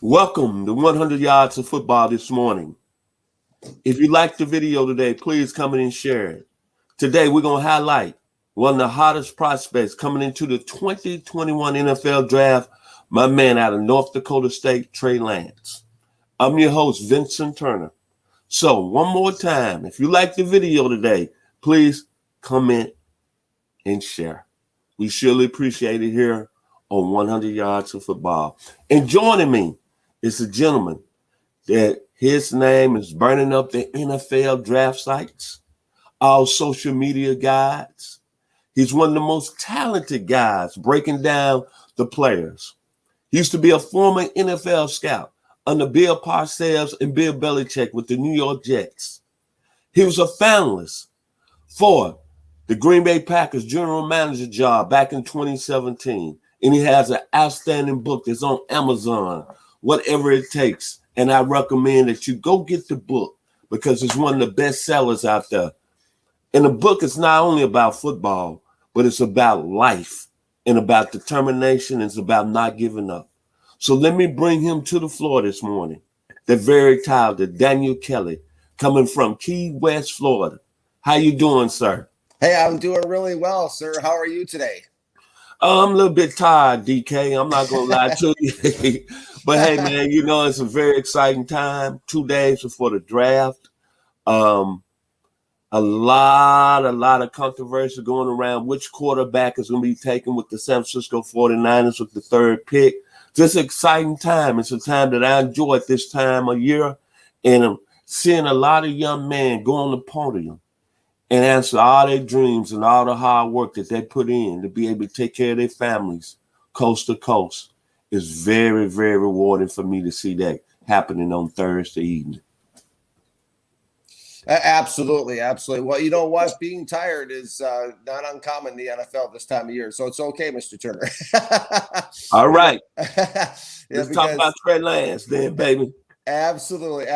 Welcome to 100 Yards of Football this morning. If you liked the video today, please come in and share it. Today, we're going to highlight one of the hottest prospects coming into the 2021 NFL Draft, my man out of North Dakota State, Trey Lance. I'm your host, Vincent Turner. So, one more time, if you like the video today, please comment and share. We surely appreciate it here on 100 Yards of Football. And joining me is a gentleman that his name is burning up the NFL draft sites, all social media guides. He's one of the most talented guys breaking down the players. He used to be a former NFL scout under Bill Parcells and Bill Belichick with the New York Jets. He was a finalist for the Green Bay Packers general manager job back in 2017. And he has an outstanding book that's on Amazon, Whatever It Takes. And I recommend that you go get the book because it's one of the best sellers out there. And the book is not only about football, but it's about life and about determination. It's about not giving up. So let me bring him to the floor this morning. The very talented Daniel Kelly, coming from Key West, Florida. How you doing, sir? Hey, I'm doing really well, sir. How are you today? I'm a little bit tired, DK. I'm not going to lie to you. But, hey, man, you know, it's a very exciting time. 2 days before the draft. A lot of controversy going around which quarterback is going to be taken with the San Francisco 49ers with the third pick. Just an exciting time. It's a time that I enjoy at this time of year. And I'm seeing a lot of young men go on the podium and answer all their dreams and all the hard work that they put in to be able to take care of their families coast to coast. Is very, very rewarding for me to see that happening on Thursday evening. Absolutely. Well, you know what? Being tired is not uncommon in the NFL this time of year. So it's okay, Mr. Turner. All right. Let's talk about Trey Lance then, baby. Absolutely.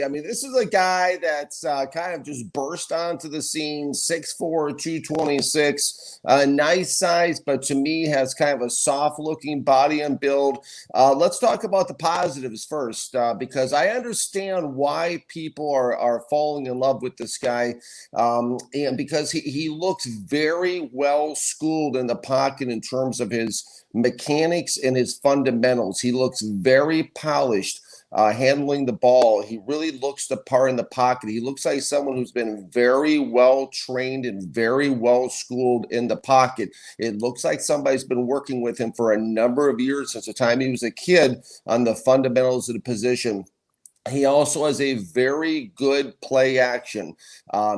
I mean, this is a guy that's kind of just burst onto the scene, 6'4", 226, nice size, but to me has kind of a soft-looking body and build. Let's talk about the positives first, because I understand why people are falling in love with this guy, and because he looks very well schooled in the pocket in terms of his mechanics and his fundamentals. He looks very polished. Handling the ball. He really looks the part in the pocket. He looks like someone who's been very well trained and very well schooled in the pocket. It looks like somebody's been working with him for a number of years since the time he was a kid on the fundamentals of the position. He also has a very good play action.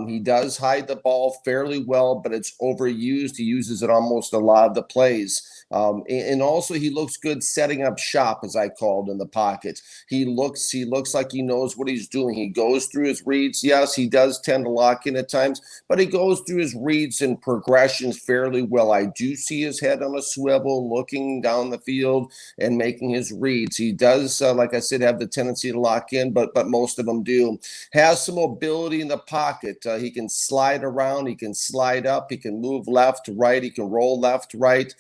He does hide the ball fairly well, but it's overused. He uses it almost a lot of the plays. And also he looks good setting up shop, as I called, in the pocket. He looks like he knows what he's doing. He goes through his reads. Yes, he does tend to lock in at times, but he goes through his reads and progressions fairly well. I do see his head on a swivel, looking down the field and making his reads. He does, like I said, have the tendency to lock in, but most of them do. Has some mobility in the pocket. He can slide around. He can slide up. He can move left to right. He can roll left to right.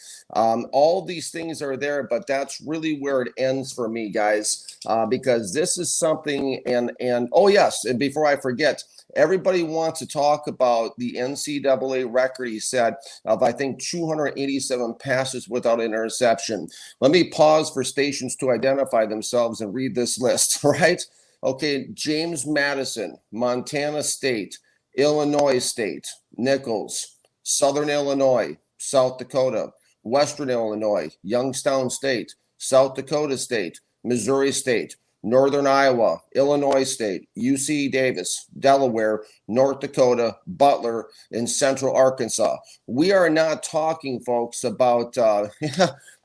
All these things are there, but that's really where it ends for me, guys, because this is something. And oh yes, and before I forget, everybody wants to talk about the NCAA record, he said, of I think 287 passes without an interception. Let me pause for stations to identify themselves and read this list, right? Okay, James Madison, Montana State, Illinois State, Nichols, Southern Illinois, South Dakota, Western Illinois, Youngstown State, South Dakota State, Missouri State, Northern Iowa, Illinois State, UC Davis, Delaware, North Dakota, Butler, and Central Arkansas. We are not talking, folks, about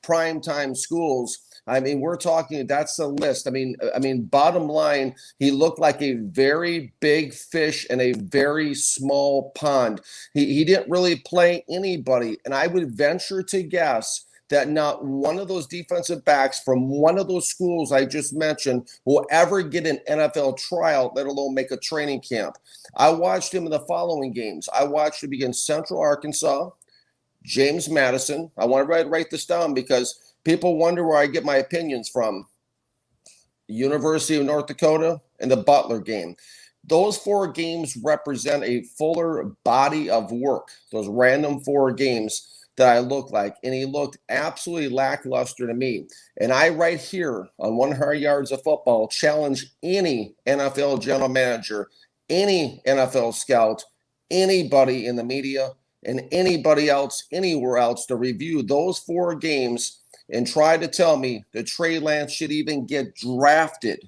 primetime schools. I mean, we're talking, that's the list. I mean, bottom line, he looked like a very big fish in a very small pond. He didn't really play anybody. And I would venture to guess that not one of those defensive backs from one of those schools I just mentioned will ever get an NFL tryout, let alone make a training camp. I watched him in the following games. I watched him against Central Arkansas, James Madison. I want to write this down because people wonder where I get my opinions from. University of North Dakota, and the Butler game. Those 4 games represent a fuller body of work, those random 4 games that I look like. And he looked absolutely lackluster to me. And I, right here on 100 Yards of Football, challenge any NFL general manager, any NFL scout, anybody in the media, and anybody else, anywhere else, to review those 4 games and try to tell me that Trey Lance should even get drafted,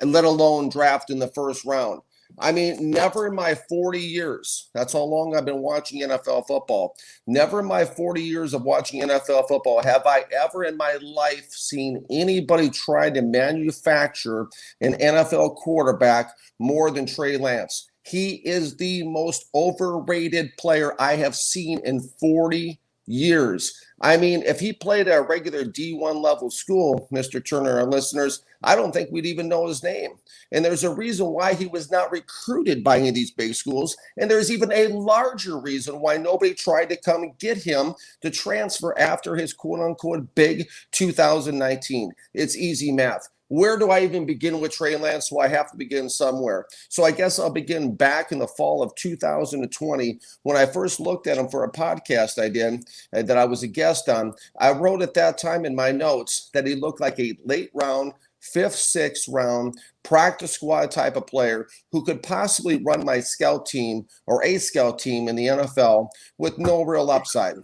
and let alone draft in the first round. I mean, never in my 40 years, that's how long I've been watching NFL football, never in my 40 years of watching NFL football have I ever in my life seen anybody try to manufacture an NFL quarterback more than Trey Lance. He is the most overrated player I have seen in 40 years. I mean, if he played at a regular D1 level school, Mr. Turner and listeners, I don't think we'd even know his name. And there's a reason why he was not recruited by any of these big schools. And there's even a larger reason why nobody tried to come and get him to transfer after his quote unquote big 2019. It's easy math. Where do I even begin with Trey Lance? So I have to begin somewhere. So I guess I'll begin back in the fall of 2020 when I first looked at him for a podcast I did that I was a guest on. I wrote at that time in my notes that he looked like a late round, 5th, 6th round practice squad type of player who could possibly run my scout team or a scout team in the NFL with no real upside.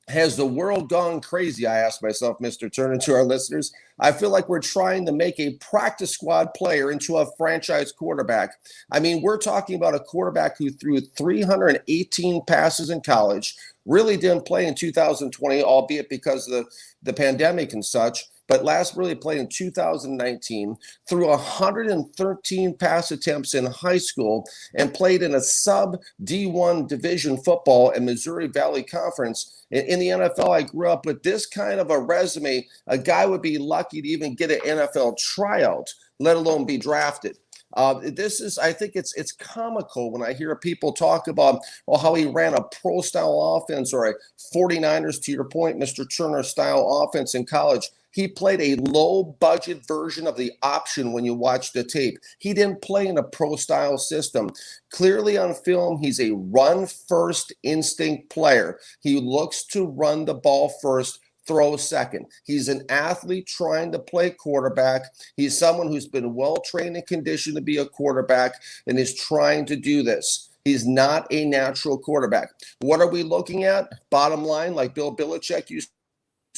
Has the world gone crazy? I asked myself, Mr. Turner, to our listeners. I feel like we're trying to make a practice squad player into a franchise quarterback. I mean, we're talking about a quarterback who threw 318 passes in college, really didn't play in 2020, albeit because of the pandemic and such, but last really played in 2019, threw 113 pass attempts in high school, and played in a sub D1 division football in Missouri Valley Conference. In the NFL, I grew up with this kind of a resume. A guy would be lucky to even get an NFL tryout, let alone be drafted. I think it's comical when I hear people talk about how he ran a pro style offense or a 49ers, to your point, Mr. Turner style offense in college. He played a low budget version of the option when you watch the tape. He didn't play in a pro style system. Clearly on film, he's a run first instinct player. He looks to run the ball first, throw second. He's an athlete trying to play quarterback. He's someone who's been well trained and conditioned to be a quarterback and is trying to do this. He's not a natural quarterback. What are we looking at? Bottom line, like Bill Belichick used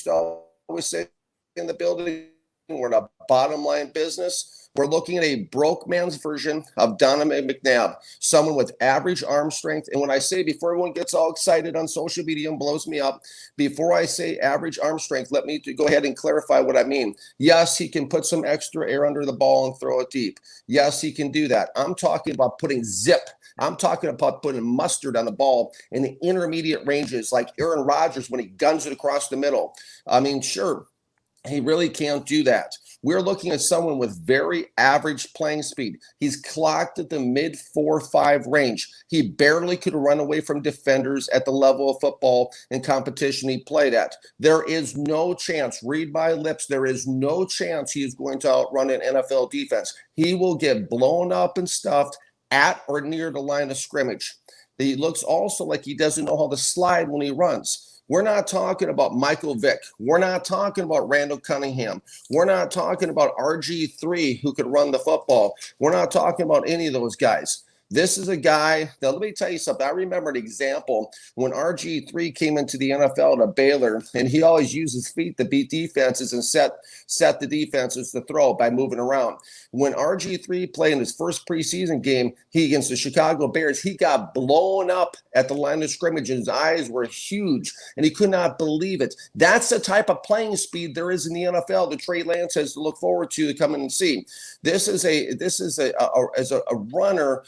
to always say in the building, we're in a bottom line business. We're looking at a broke man's version of Donovan McNabb, someone with average arm strength. And when I say, before everyone gets all excited on social media and blows me up, before I say average arm strength, let me go ahead and clarify what I mean. Yes, he can put some extra air under the ball and throw it deep. Yes, he can do that. I'm talking about putting zip. I'm talking about putting mustard on the ball in the intermediate ranges, like Aaron Rodgers when he guns it across the middle. I mean, sure, he really can't do that. We're looking at someone with very average playing speed. He's clocked at the mid 4.5 range. He barely could run away from defenders at the level of football and competition he played at. There is no chance, read my lips, there is no chance he is going to outrun an NFL defense. He will get blown up and stuffed at or near the line of scrimmage. He looks also like he doesn't know how to slide when he runs. We're not talking about Michael Vick. We're not talking about Randall Cunningham. We're not talking about RG3 who could run the football. We're not talking about any of those guys. This is a guy, now let me tell you something. I remember an example when RG3 came into the NFL to Baylor, and he always used his feet to beat defenses and set the defenses to throw by moving around. When RG3 played in his first preseason game against the Chicago Bears, he got blown up at the line of scrimmage, and his eyes were huge, and he could not believe it. That's the type of playing speed there is in the NFL that Trey Lance has to look forward to come in and see. This is a runner.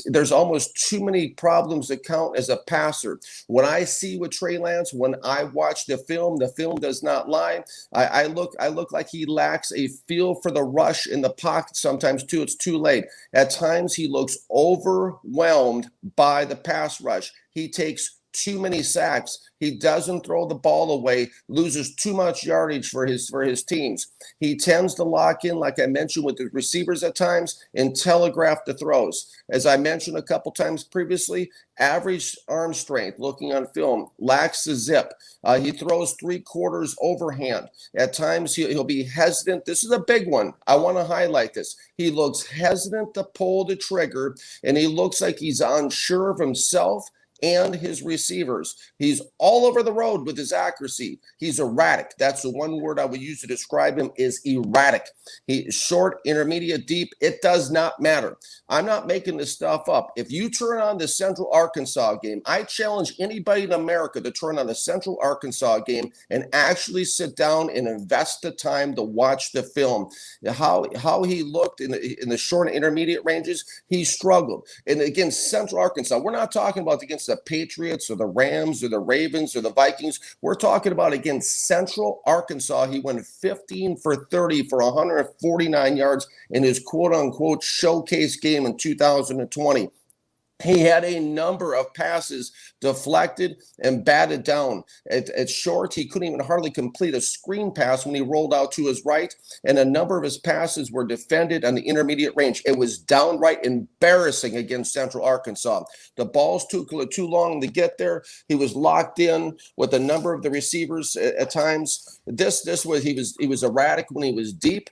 There's almost too many problems that count as a passer. When I see with Trey Lance, when I watch the film does not lie. I look like he lacks a feel for the rush in the pocket sometimes too. It's too late. At times he looks overwhelmed by the pass rush. He takes too many sacks. He doesn't throw the ball away, loses too much yardage for his teams. He tends to lock in, like I mentioned, with the receivers at times and telegraph the throws. As I mentioned a couple times previously, average arm strength, looking on film, lacks the zip. He throws 3/4 overhand. At times, he'll be hesitant. This is a big one. I want to highlight this. He looks hesitant to pull the trigger, and he looks like he's unsure of himself and his receivers. He's all over the road with his accuracy. He's erratic. That's the one word I would use to describe him, is erratic. He's short, intermediate, deep. It does not matter. I'm not making this stuff up. If you turn on the Central Arkansas game, I challenge anybody in America to turn on the Central Arkansas game and actually sit down and invest the time to watch the film. How he looked in the short and intermediate ranges, he struggled. And against Central Arkansas, we're not talking about against the Patriots or the Rams or the Ravens or the Vikings. We're talking about against Central Arkansas. He went 15 for 30 for 149 yards in his quote-unquote showcase game in 2020. He had a number of passes deflected and batted down. At short, he couldn't even hardly complete a screen pass when he rolled out to his right, and a number of his passes were defended on the intermediate range. It was downright embarrassing against Central Arkansas. The ball's too long to get there. He was locked in with a number of the receivers at times. He was erratic when he was deep.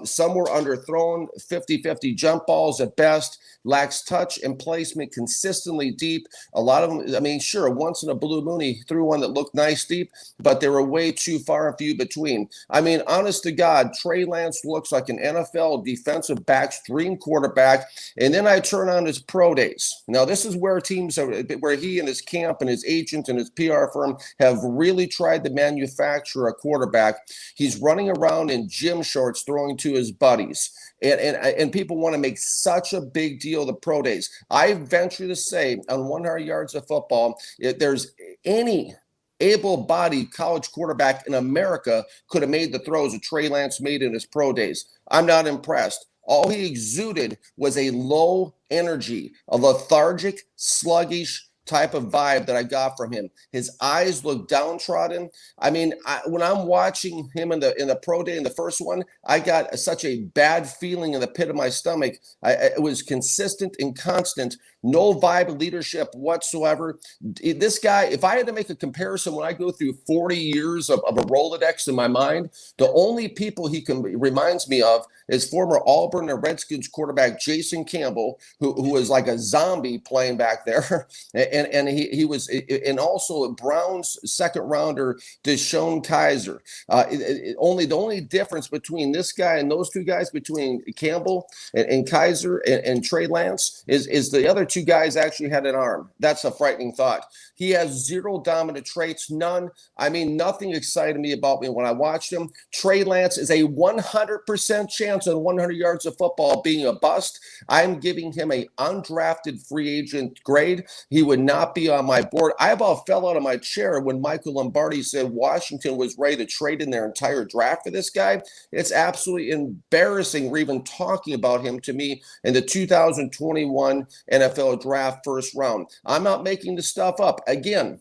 Some were underthrown, 50-50 jump balls at best. Lacks touch and placement consistently deep. A lot of them, I mean, sure, once in a blue moon, he threw one that looked nice deep, but they were way too far and few between. I mean, honest to God, Trey Lance looks like an NFL defensive back's dream quarterback. And then I turn on his pro days. Now, this is where where he and his camp and his agent and his PR firm have really tried to manufacture a quarterback. He's running around in gym shorts throwing to his buddies. And people want to make such a big deal of the pro days. I venture to say, on 100 yards of football, if there's any able-bodied college quarterback in America could have made the throws that Trey Lance made in his pro days. I'm not impressed. All he exuded was a low energy, a lethargic, sluggish type of vibe that I got from him. His eyes look downtrodden. I mean, when I'm watching him in the pro day in the first one, I got such a bad feeling in the pit of my stomach. It was consistent and constant. No vibe of leadership whatsoever. This guy, if I had to make a comparison, when I go through 40 years of a Rolodex in my mind, the only people reminds me of is former Auburn and Redskins quarterback Jason Campbell, who was like a zombie playing back there, and he was, and also Browns second rounder Deshaun Kaiser. The only difference between this guy and those two guys, between Campbell and Kaiser and Trey Lance, is the other two guys actually had an arm. That's a frightening thought. He has zero dominant traits, none. I mean, nothing excited me about me when I watched him. Trey Lance is a 100% chance on 100 yards of football being a bust. I'm giving him an undrafted free agent grade. He would not be on my board. I about fell out of my chair when Michael Lombardi said Washington was ready to trade in their entire draft for this guy. It's absolutely embarrassing we're even talking about him to me in the 2021 NFL draft first round. I'm not making this stuff up. Again,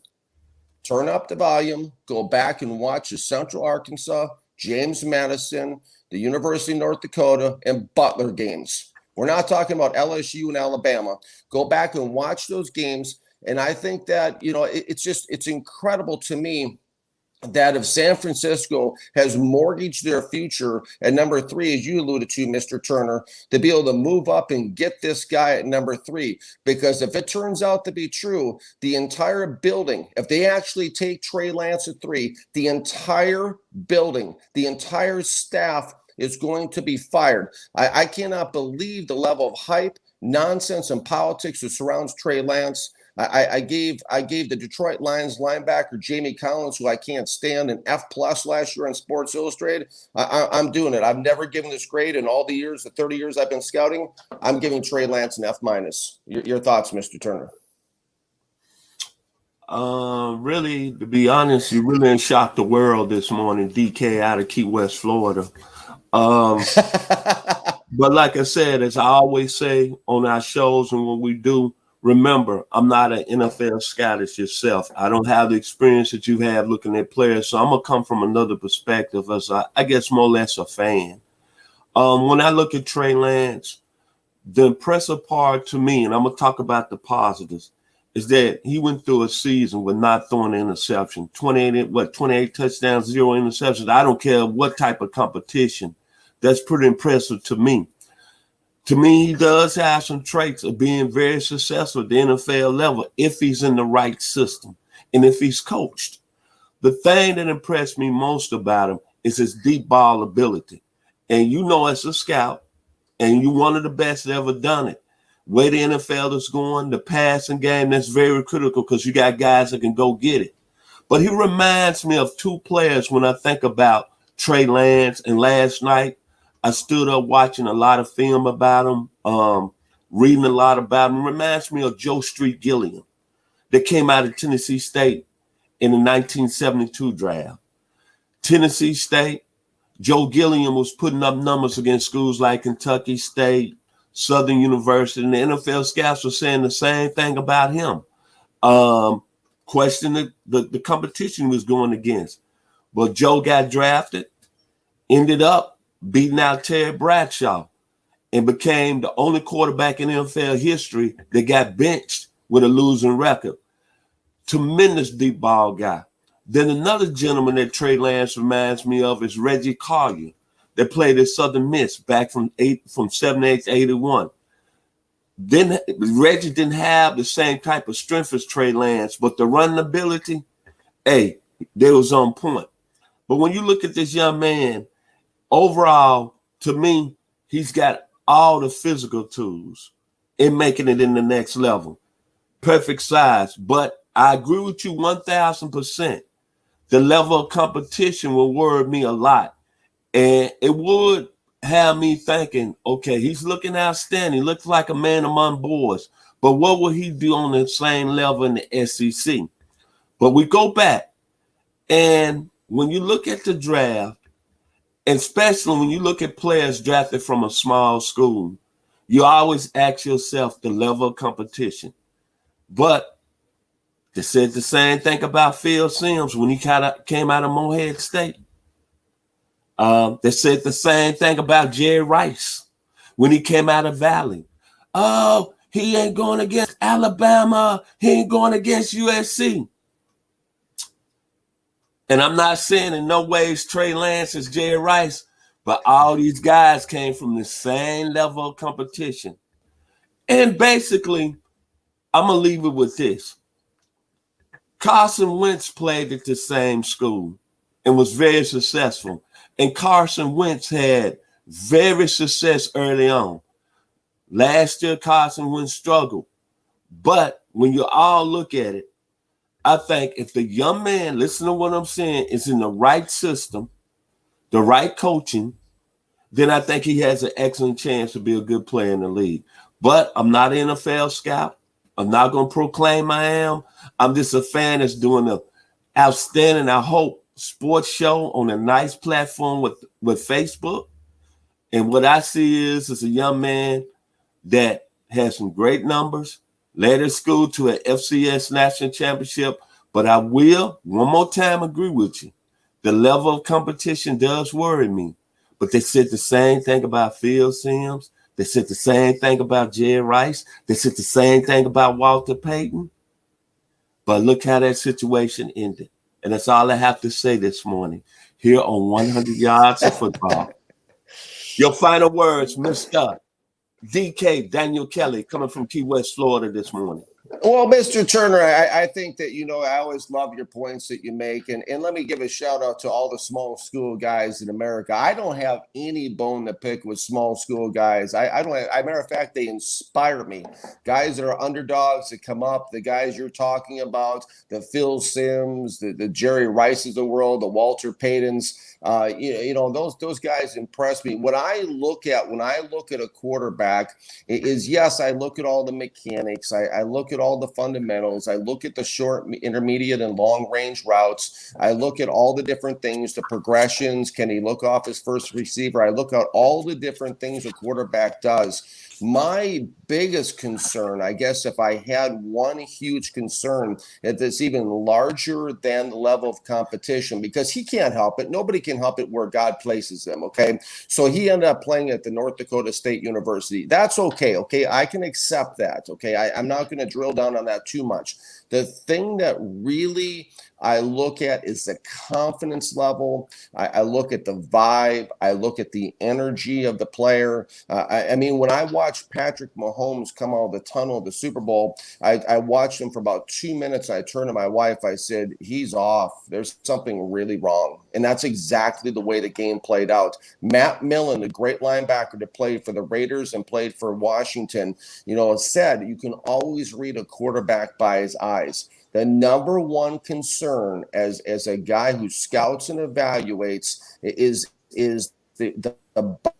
turn up the volume, go back and watch the Central Arkansas, James Madison, the University of North Dakota, and Butler games. We're not talking about LSU and Alabama. Go back and watch those games. And I think that, it's incredible to me that if San Francisco has mortgaged their future at number 3, as you alluded to, Mr. Turner, to be able to move up and get this guy at number 3. Because if it turns out to be true, the entire building, if they actually take Trey Lance at 3, the entire building, the entire staff is going to be fired. I cannot believe the level of hype, nonsense, and politics that surrounds Trey Lance. I gave the Detroit Lions linebacker Jamie Collins, who I can't stand, an F+ last year on Sports Illustrated. I'm doing it. I've never given this grade in all the 30 years I've been scouting. I'm giving Trey Lance an F-. Your thoughts, Mr. Turner? Really, to be honest, you really shocked the world this morning, DK out of Key West, Florida. But like I said, as I always say on our shows and what we do, Remember, I'm not an NFL scout as yourself. I don't have the experience that you have looking at players, so I'm gonna come from another perspective as I guess more or less a fan. When I look at Trey Lance, the impressive part to me, and I'm gonna talk about the positives, is that he went through a season with not throwing an interception. 28 touchdowns, 0 interceptions. I don't care what type of competition. That's pretty impressive to me. To me, he does have some traits of being very successful at the NFL level if he's in the right system and if he's coached. The thing that impressed me most about him is his deep ball ability. And you know, as a scout, and you're one of the best that ever done it, where the NFL is going, the passing game, that's very critical because you got guys that can go get it. But he reminds me of two players when I think about Trey Lance. And last night, I stood up watching a lot of film about him, reading a lot about him. It reminds me of Joe Street Gilliam that came out of Tennessee State in the 1972 draft. Tennessee State, Joe Gilliam was putting up numbers against schools like Kentucky State, Southern University, and the NFL scouts were saying the same thing about him. Questioning the competition he was going against. But Joe got drafted, ended up beating out Terry Bradshaw, and became the only quarterback in NFL history that got benched with a losing record. Tremendous deep ball guy. Then another gentleman that Trey Lance reminds me of is Reggie Collier that played at Southern Miss back from 78 to 81. Then Reggie didn't have the same type of strength as Trey Lance, but the running ability, they was on point. But when you look at this young man, overall, to me, he's got all the physical tools in making it in the next level. Perfect size. But I agree with you 1,000%. The level of competition will worry me a lot. And it would have me thinking, okay, he's looking outstanding. Looks like a man among boys. But what will he do on the same level in the SEC? But we go back. And when you look at the draft, and especially when you look at players drafted from a small school, you always ask yourself the level of competition. But they said the same thing about Phil Simms when he came out of Morehead State. They said the same thing about Jerry Rice when he came out of Valley. Oh, he ain't going against Alabama. He ain't going against USC. And I'm not saying in no ways Trey Lance is Jerry Rice, but all these guys came from the same level of competition. And basically, I'm going to leave it with this. Carson Wentz played at the same school and was very successful. And Carson Wentz had very success early on. Last year, Carson Wentz struggled. But when you all look at it, I think if the young man, listen to what I'm saying, is in the right system, the right coaching, then I think he has an excellent chance to be a good player in the league. But I'm not an NFL scout. I'm not going to proclaim I am. I'm just a fan that's doing an outstanding, I hope, sports show on a nice platform with Facebook. And what I see is a young man that has some great numbers, led his school to an FCS national championship. But I will, one more time, agree with you. The level of competition does worry me. But they said the same thing about Phil Simms. They said the same thing about Jerry Rice. They said the same thing about Walter Payton. But look how that situation ended. And that's all I have to say this morning here on 100 Yards of Football. Your final words, Mr. DK Daniel Kelly, coming from Key West, Florida this morning. Well, Mr. Turner, I think that, I always love your points that you make. And let me give a shout out to all the small school guys in America. I don't have any bone to pick with small school guys. I don't have, as a matter of fact, they inspire me. Guys that are underdogs that come up, the guys you're talking about, the Phil Simms, the Jerry Rices of the world, the Walter Paytons. Those guys impress me. What I look at when I look at a quarterback is, yes, I look at all the mechanics. I look at at all the fundamentals. I look at the short, intermediate, and long range routes. I look at all the different things, the progressions. Can he look off his first receiver? I look at all the different things a quarterback does. My biggest concern, I guess, if I had one huge concern that's even larger than the level of competition, because he can't help it. Nobody can help it where God places them, okay? So he ended up playing at the North Dakota State University. That's okay, okay? I can accept that, okay? I'm not going to drill down on that too much. The thing that really I look at is the confidence level. I look at the vibe. I look at the energy of the player. I mean, when I watched Patrick Mahomes come out of the tunnel of the Super Bowl, I watched him for about 2 minutes. I turned to my wife. I said, he's off. There's something really wrong. And that's exactly the way the game played out. Matt Millen, the great linebacker that played for the Raiders and played for Washington, said you can always read a quarterback by his eyes. The number one concern as a guy who scouts and evaluates is the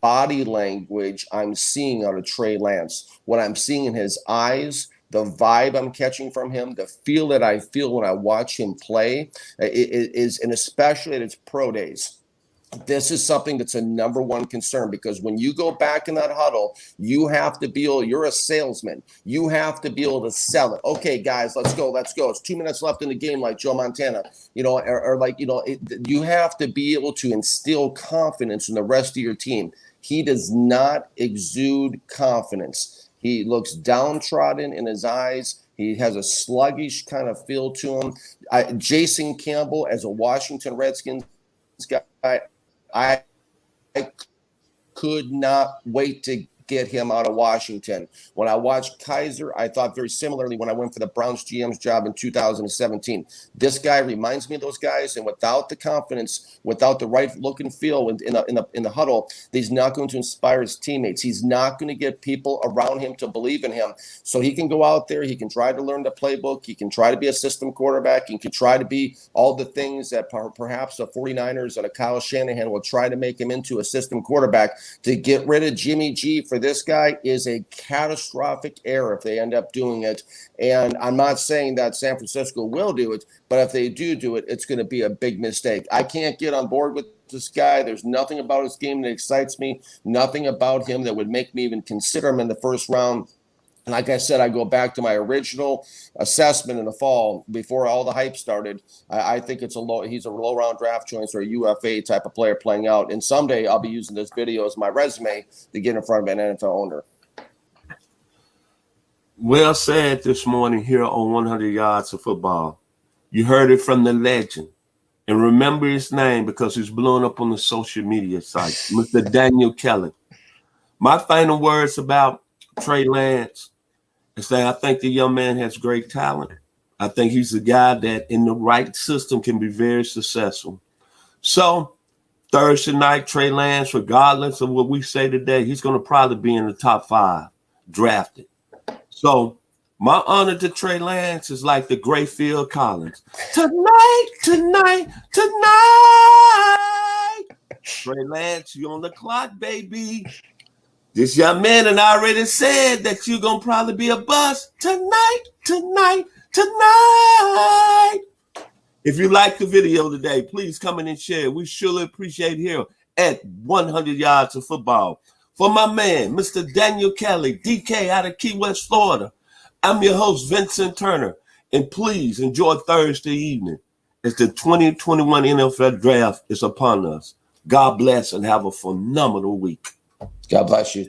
body language I'm seeing out of Trey Lance. What I'm seeing in his eyes, the vibe I'm catching from him, the feel that I feel when I watch him play, and especially at his pro days. This is something that's a number one concern, because when you go back in that huddle, you have to be able, you're a salesman. You have to be able to sell it. Okay, guys, let's go. It's 2 minutes left in the game, like Joe Montana, you have to be able to instill confidence in the rest of your team. He does not exude confidence. He looks downtrodden in his eyes. He has a sluggish kind of feel to him. Jason Campbell, as a Washington Redskins guy, I could not wait to get him out of Washington. When I watched Kaiser, I thought very similarly when I went for the Browns GM's job in 2017. This guy reminds me of those guys, and without the confidence, without the right look and feel in the huddle, he's not going to inspire his teammates. He's not going to get people around him to believe in him. So he can go out there, he can try to learn the playbook, he can try to be a system quarterback, he can try to be all the things that perhaps the 49ers and a Kyle Shanahan will try to make him into a system quarterback. To get rid of Jimmy G for this guy is a catastrophic error if they end up doing it. And I'm not saying that San Francisco will do it, but if they do it, it's going to be a big mistake. I can't get on board with this guy. There's nothing about his game that excites me, nothing about him that would make me even consider him in the first round. And like I said, I go back to my original assessment in the fall before all the hype started. I think he's a low round draft choice or a UFA type of player playing out. And someday I'll be using this video as my resume to get in front of an NFL owner. Well said this morning here on 100 Yards of Football. You heard it from the legend. And remember his name because he's blowing up on the social media sites, Mr. Daniel Kelly. My final words about Trey Lance is that I think the young man has great talent. I think he's a guy that in the right system can be very successful. So Thursday night, Trey Lance, regardless of what we say today, he's going to probably be in the top 5 drafted. So my honor to Trey Lance is like the great Phil Collins. Tonight. Trey Lance, you on the clock, baby. This young man and I already said that you're going to probably be a bust tonight. If you like the video today, please come in and share. We surely appreciate it here at 100 Yards of Football. For my man, Mr. Daniel Kelly, DK out of Key West, Florida, I'm your host, Vincent Turner. And please enjoy Thursday evening as the 2021 NFL Draft is upon us. God bless and have a phenomenal week. God bless you.